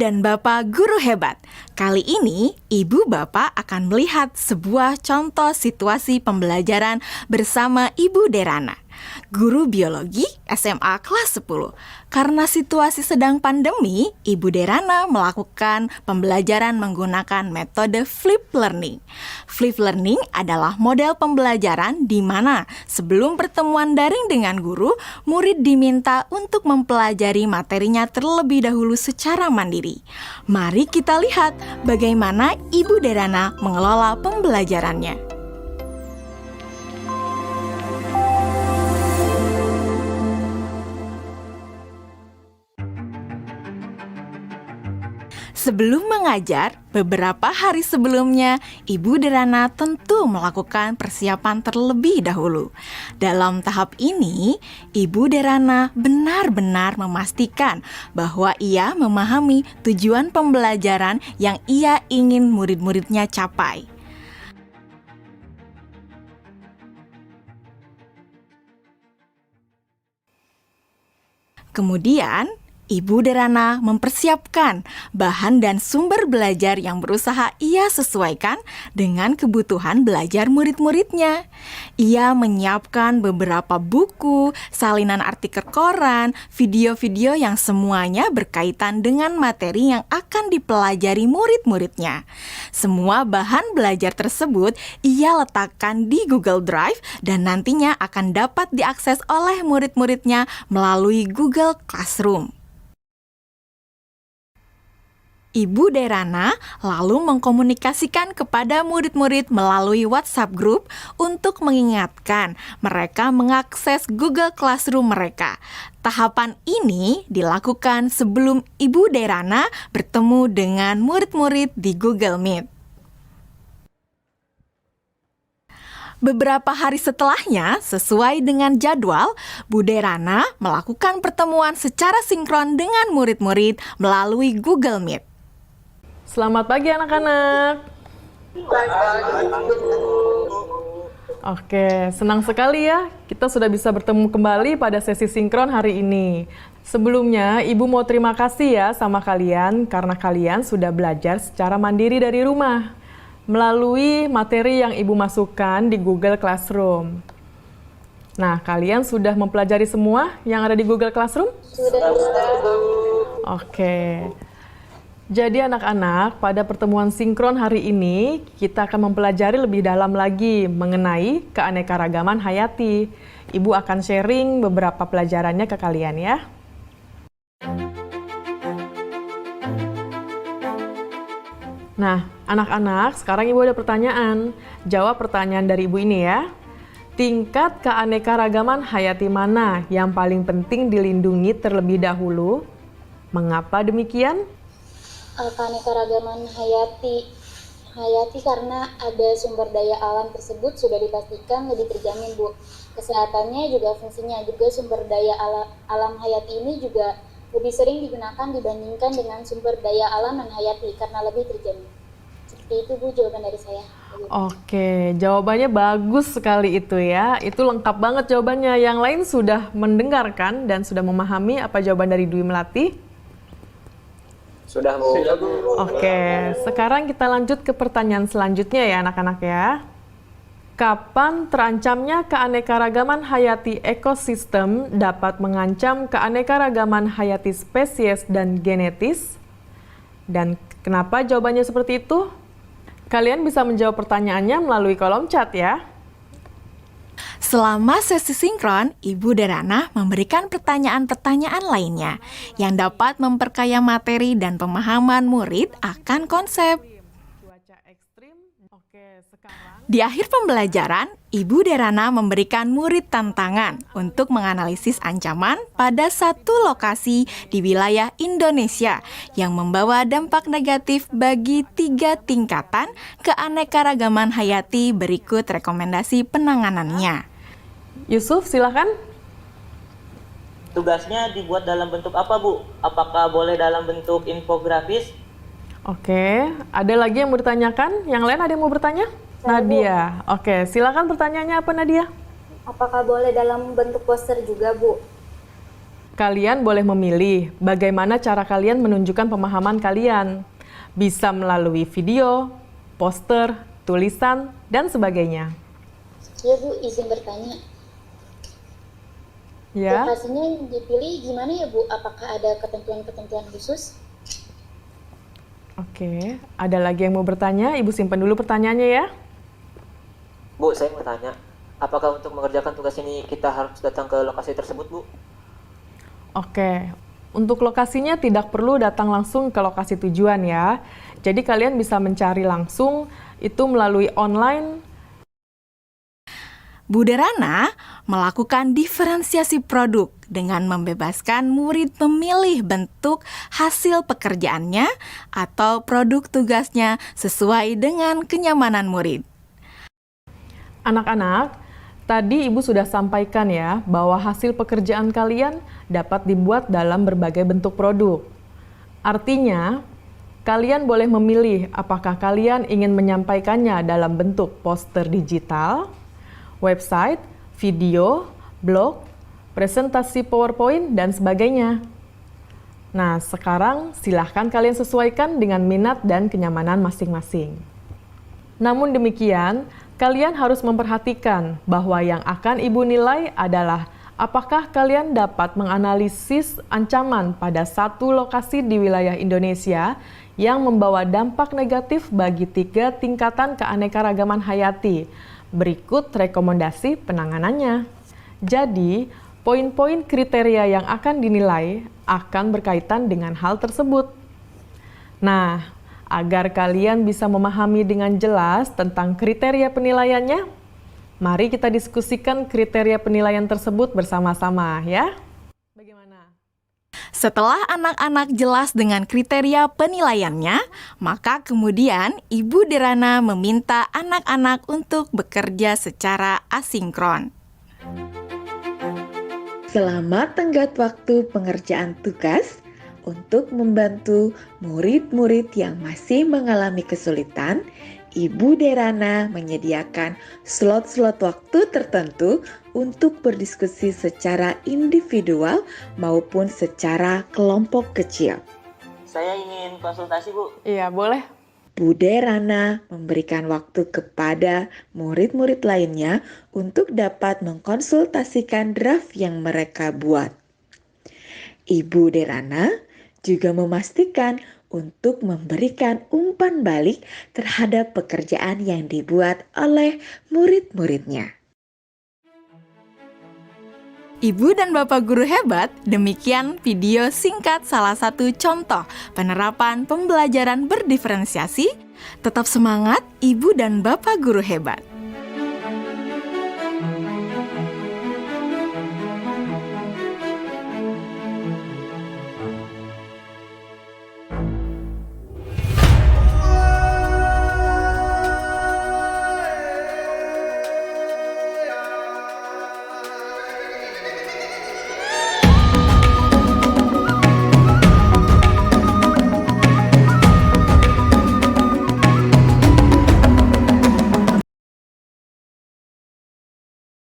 dan Bapak guru hebat. Kali ini, Ibu Bapak akan melihat sebuah contoh situasi pembelajaran bersama Ibu Derana, guru biologi SMA kelas 10. Karena situasi sedang pandemi, Ibu Derana melakukan pembelajaran menggunakan metode flip learning. Flip learning adalah model pembelajaran di mana sebelum pertemuan daring dengan guru, murid diminta untuk mempelajari materinya terlebih dahulu secara mandiri. Mari kita lihat bagaimana Ibu Derana mengelola pembelajarannya. Sebelum mengajar, beberapa hari sebelumnya, Ibu Derana tentu melakukan persiapan terlebih dahulu. Dalam tahap ini, Ibu Derana benar-benar memastikan bahwa ia memahami tujuan pembelajaran yang ia ingin murid-muridnya capai. Kemudian, Ibu Derana mempersiapkan bahan dan sumber belajar yang berusaha ia sesuaikan dengan kebutuhan belajar murid-muridnya. Ia menyiapkan beberapa buku, salinan artikel koran, video-video yang semuanya berkaitan dengan materi yang akan dipelajari murid-muridnya. Semua bahan belajar tersebut ia letakkan di Google Drive dan nantinya akan dapat diakses oleh murid-muridnya melalui Google Classroom. Ibu Derana lalu mengkomunikasikan kepada murid-murid melalui WhatsApp Group untuk mengingatkan mereka mengakses Google Classroom mereka. Tahapan ini dilakukan sebelum Ibu Derana bertemu dengan murid-murid di Google Meet. Beberapa hari setelahnya, sesuai dengan jadwal, Bu Derana melakukan pertemuan secara sinkron dengan murid-murid melalui Google Meet. Selamat pagi anak-anak. Oke, senang sekali ya kita sudah bisa bertemu kembali pada sesi sinkron hari ini. Sebelumnya, Ibu mau terima kasih ya sama kalian karena kalian sudah belajar secara mandiri dari rumah melalui materi yang Ibu masukkan di Google Classroom. Nah, kalian sudah mempelajari semua yang ada di Google Classroom? Sudah. Oke. Jadi anak-anak, pada pertemuan sinkron hari ini, kita akan mempelajari lebih dalam lagi mengenai keanekaragaman hayati. Ibu akan sharing beberapa pelajarannya ke kalian ya. Nah, anak-anak, sekarang Ibu ada pertanyaan. Jawab pertanyaan dari Ibu ini ya. Tingkat keanekaragaman hayati mana yang paling penting dilindungi terlebih dahulu? Mengapa demikian? Keanekaragaman hayati karena ada sumber daya alam tersebut sudah dipastikan lebih terjamin, Bu. Kesehatannya juga fungsinya juga sumber daya alam hayati ini juga lebih sering digunakan dibandingkan dengan sumber daya alam non hayati karena lebih terjamin. Seperti itu, Bu, jawaban dari saya. Oke, jawabannya bagus sekali itu ya. Itu lengkap banget jawabannya. Yang lain sudah mendengarkan dan sudah memahami apa jawaban dari Dwi Melati? Sudah, Bu. Oke, sekarang kita lanjut ke pertanyaan selanjutnya ya anak-anak ya. Kapan terancamnya keanekaragaman hayati ekosistem dapat mengancam keanekaragaman hayati spesies dan genetis? Dan kenapa jawabannya seperti itu? Kalian bisa menjawab pertanyaannya melalui kolom chat ya. Selama sesi sinkron, Ibu Derana memberikan pertanyaan-pertanyaan lainnya yang dapat memperkaya materi dan pemahaman murid akan konsep. Di akhir pembelajaran, Ibu Derana memberikan murid tantangan untuk menganalisis ancaman pada satu lokasi di wilayah Indonesia yang membawa dampak negatif bagi 3 tingkatan keanekaragaman hayati. Berikut rekomendasi penanganannya. Yusuf, silakan. Tugasnya dibuat dalam bentuk apa, Bu? Apakah boleh dalam bentuk infografis? Oke, ada lagi yang mau ditanyakan? Yang lain ada yang mau bertanya? Nadia. Oke, silakan pertanyaannya apa Nadia? Apakah boleh dalam bentuk poster juga, Bu? Kalian boleh memilih bagaimana cara kalian menunjukkan pemahaman kalian. Bisa melalui video, poster, tulisan, dan sebagainya. Ya Bu, izin bertanya. Ya, Lokasinya yang dipilih gimana ya Bu? Apakah ada ketentuan-ketentuan khusus? oke. Ada lagi yang mau bertanya? Ibu simpan dulu pertanyaannya ya. Bu, saya mau tanya, apakah untuk mengerjakan tugas ini kita harus datang ke lokasi tersebut, Bu? Oke, untuk lokasinya tidak perlu datang langsung ke lokasi tujuan ya. Jadi kalian bisa mencari langsung itu melalui online. Bu Derana melakukan diferensiasi produk dengan membebaskan murid memilih bentuk hasil pekerjaannya atau produk tugasnya sesuai dengan kenyamanan murid. Anak-anak, tadi Ibu sudah sampaikan ya bahwa hasil pekerjaan kalian dapat dibuat dalam berbagai bentuk produk. Artinya, kalian boleh memilih apakah kalian ingin menyampaikannya dalam bentuk poster digital, website, video, blog, presentasi PowerPoint, dan sebagainya. Nah, sekarang silahkan kalian sesuaikan dengan minat dan kenyamanan masing-masing. Namun demikian, kalian harus memperhatikan bahwa yang akan Ibu nilai adalah apakah kalian dapat menganalisis ancaman pada satu lokasi di wilayah Indonesia yang membawa dampak negatif bagi 3 tingkatan keanekaragaman hayati. Berikut rekomendasi penanganannya. Jadi, poin-poin kriteria yang akan dinilai akan berkaitan dengan hal tersebut. Nah, agar kalian bisa memahami dengan jelas tentang kriteria penilaiannya, mari kita diskusikan kriteria penilaian tersebut bersama-sama ya. Bagaimana? Setelah anak-anak jelas dengan kriteria penilaiannya, maka kemudian Ibu Derana meminta anak-anak untuk bekerja secara asinkron. Selamat tenggat waktu pengerjaan tugas untuk membantu murid-murid yang masih mengalami kesulitan. Ibu Derana menyediakan slot-slot waktu tertentu untuk berdiskusi secara individual maupun secara kelompok kecil. Saya ingin konsultasi, Bu. Iya, boleh. Bu Derana memberikan waktu kepada murid-murid lainnya untuk dapat mengkonsultasikan draft yang mereka buat. Ibu Derana juga memastikan untuk memberikan umpan balik terhadap pekerjaan yang dibuat oleh murid-muridnya. Ibu dan Bapak Guru hebat, demikian video singkat salah satu contoh penerapan pembelajaran berdiferensiasi. Tetap semangat, Ibu dan Bapak Guru hebat.